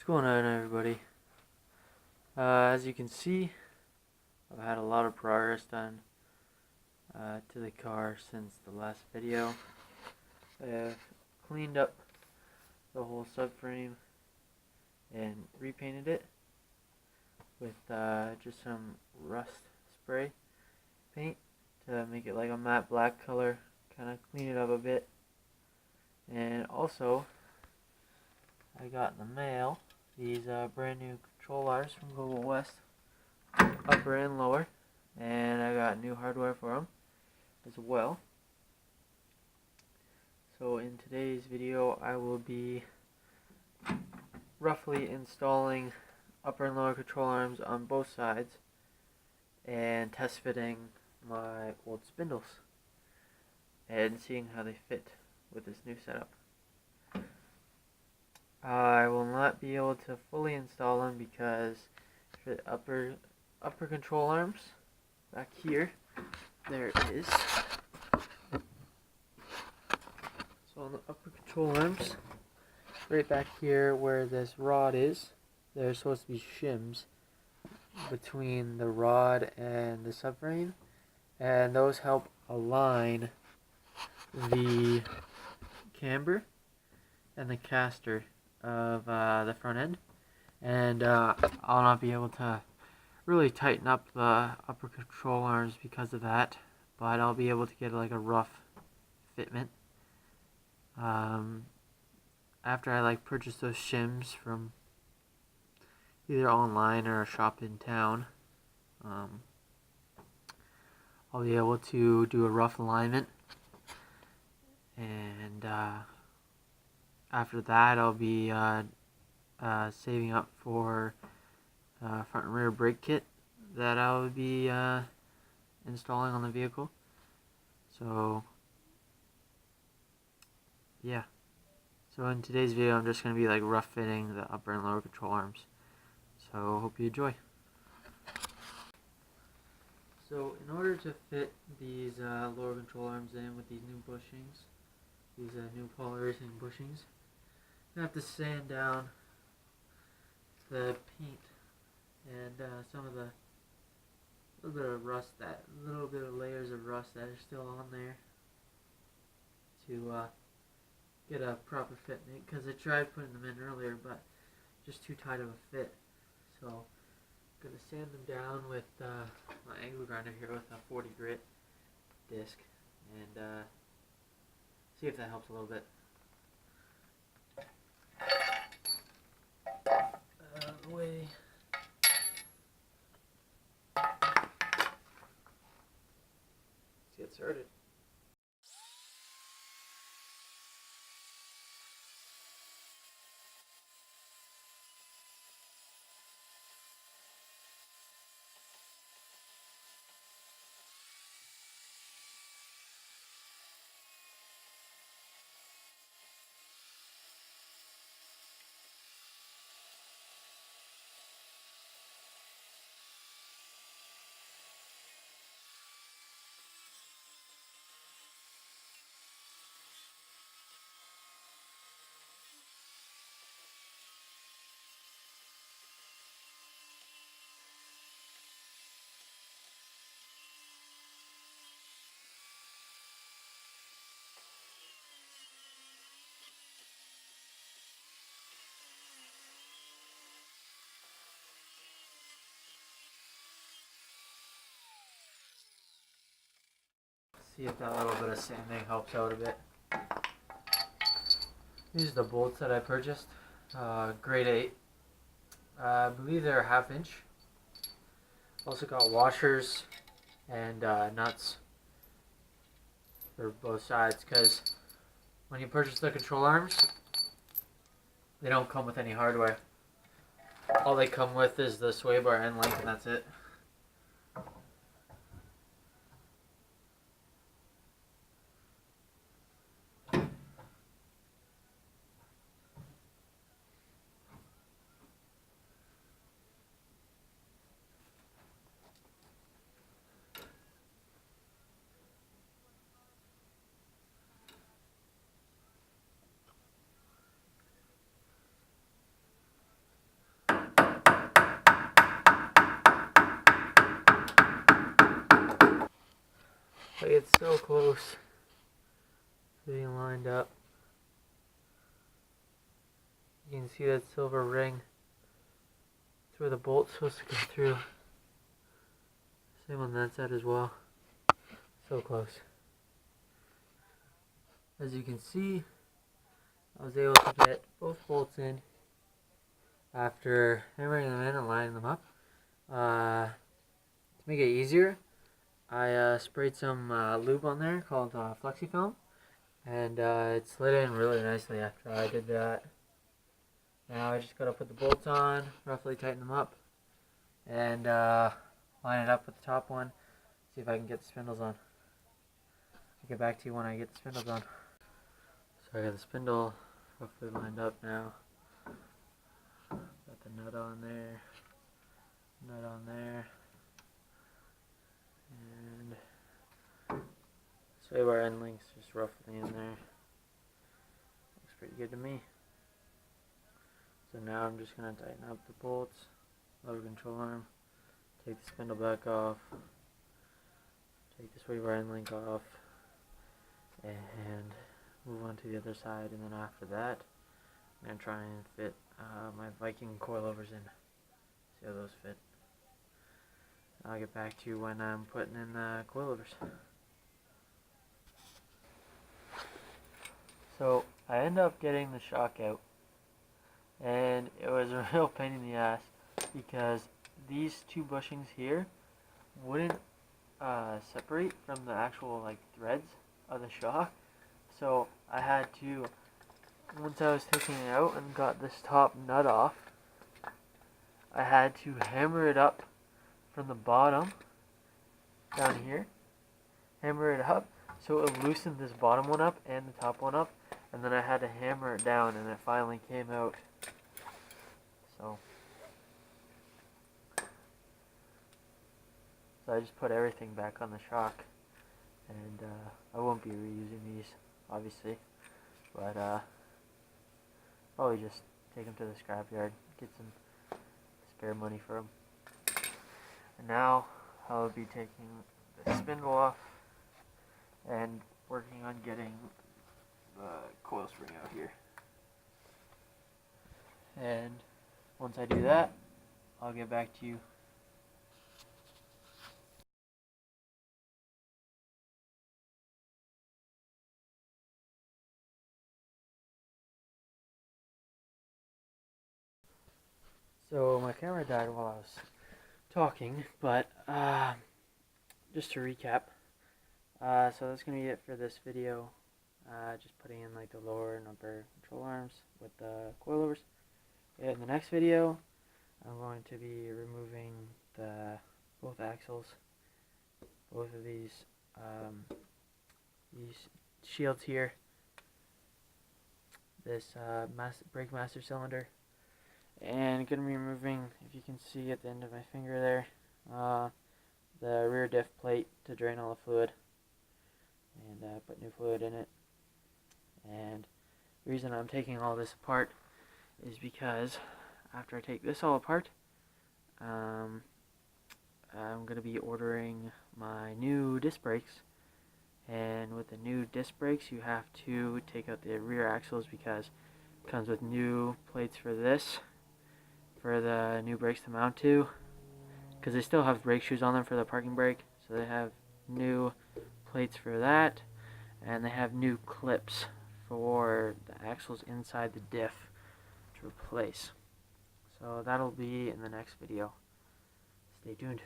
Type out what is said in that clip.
going on, everybody? As you can see, I've had a lot of progress done to the car since the last video. I've cleaned up the whole subframe and repainted it with just some rust spray paint to make it like a matte black color, kind of clean it up a bit. And also, I got in the mail these brand new control arms from Global West, upper and lower, and I got new hardware for them as well. So in today's video I will be roughly installing upper and lower control arms on both sides and test fitting my old spindles and seeing how they fit with this new setup. I will not be able to fully install them because for the upper control arms back here, there is. So on the upper control arms, right back here where this rod is, there's supposed to be shims between the rod and the subframe, and those help align the camber and the caster of the front end, and I'll not be able to really tighten up the upper control arms because of that, but I'll be able to get like a rough fitment after I purchase those shims from either online or a shop in town. I'll be able to do a rough alignment, and after that I'll be saving up for front and rear brake kit that I'll be installing on the vehicle. So yeah, so in today's video I'm just going to be rough fitting the upper and lower control arms, so hope you enjoy. So in order to fit these lower control arms in with these new bushings, these new polyurethane bushings, I have to sand down the paint and some of the little bit of rust, that little bit of layers of rust that are still on there, to get a proper fitment, because I tried putting them in earlier but just too tight of a fit. So I'm going to sand them down with my angle grinder here with a 40 grit disc, and see if that helps a little bit. Way. Let's get started. See if that little bit of sanding helps out a bit. These are the bolts that I purchased, grade 8. I believe they're a 1/2 inch. Also got washers and nuts for both sides, because when you purchase the control arms, they don't come with any hardware. All they come with is the sway bar end length, and that's it. Like, it's so close to being lined up. You can see that silver ring. That's where the bolt's supposed to go through. Same on that side as well. So close. As you can see, I was able to get both bolts in after hammering them in and lining them up. To make it easier, I sprayed some lube on there called FlexiFilm, and it slid in really nicely after I did that. Now I just gotta put the bolts on, roughly tighten them up, and line it up with the top one, see if I can get the spindles on. I'll get back to you when I get the spindles on. So I got the spindle roughly lined up now. Got the nut on there, and sway bar end links just roughly in there. Looks pretty good to me. So now I'm just going to tighten up the bolts, lower control arm, take the spindle back off, take the sway bar end link off, and move on to the other side. And then after that, I'm going to try and fit my Viking coilovers in. See how those fit. I'll get back to you when I'm putting in the coilovers. So I ended up getting the shock out, and it was a real pain in the ass because these two bushings here wouldn't separate from the actual like threads of the shock. So I had to, once I was taking it out and got this top nut off, I had to hammer it up from the bottom down here, hammer it up so it loosened this bottom one up and the top one up, and then I had to hammer it down, and it finally came out. So I just put everything back on the shock, and I won't be reusing these obviously, but probably just take them to the scrapyard, get some spare money for them. And now I'll be taking the spindle off and working on getting the coil spring out here. And once I do that, I'll get back to you. So my camera died while I was talking, but just to recap, so that's going to be it for this video. Just putting in like the lower and upper control arms with the coilovers. In the next video, I'm going to be removing both axles, both of these shields here, this brake master cylinder, and going to be removing, if you can see at the end of my finger there, the rear diff plate to drain all the fluid and put new fluid in it. And the reason I'm taking all this apart is because after I take this all apart, I'm going to be ordering my new disc brakes. And with the new disc brakes, you have to take out the rear axles because it comes with new plates for this, for the new brakes to mount to, because they still have brake shoes on them for the parking brake, so they have new plates for that, and they have new clips for the axles inside the diff to replace. So that'll be in the next video. Stay tuned.